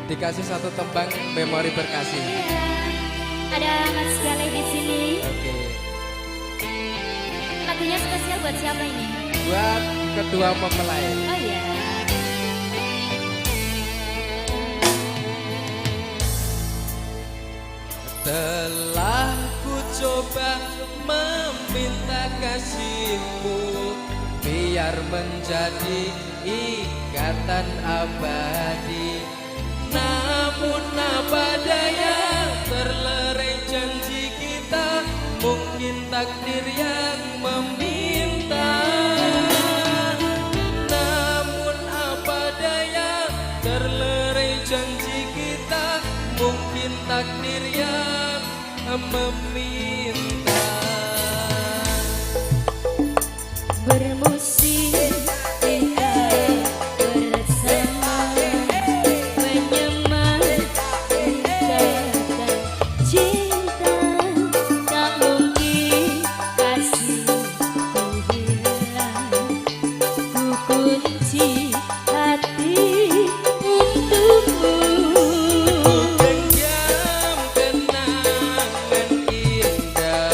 Dikasih satu tembang memori berkasih. Iya. Ada Mas Galeh di sini. Oke. Lagunya spesial buat siapa ini? Buat kedua mempelai. Oh iya. Telah ku coba meminta kasihmu, biar menjadi ikatan abadi. Namun apa daya, terlerai janji kita, mungkin takdir yang meminta. Namun apa daya, terlerai janji kita, mungkin takdir yang meminta. Bermusik kita bersama, menyemangkan cinta. Tak mungkin kasihku hilang, ku kunci hati untukmu. Genggam kenangan indah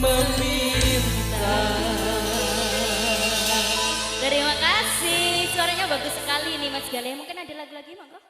meminta. Terima kasih, suaranya bagus sekali nih Mas Gale. Mungkin ada lagu lagi, monggo.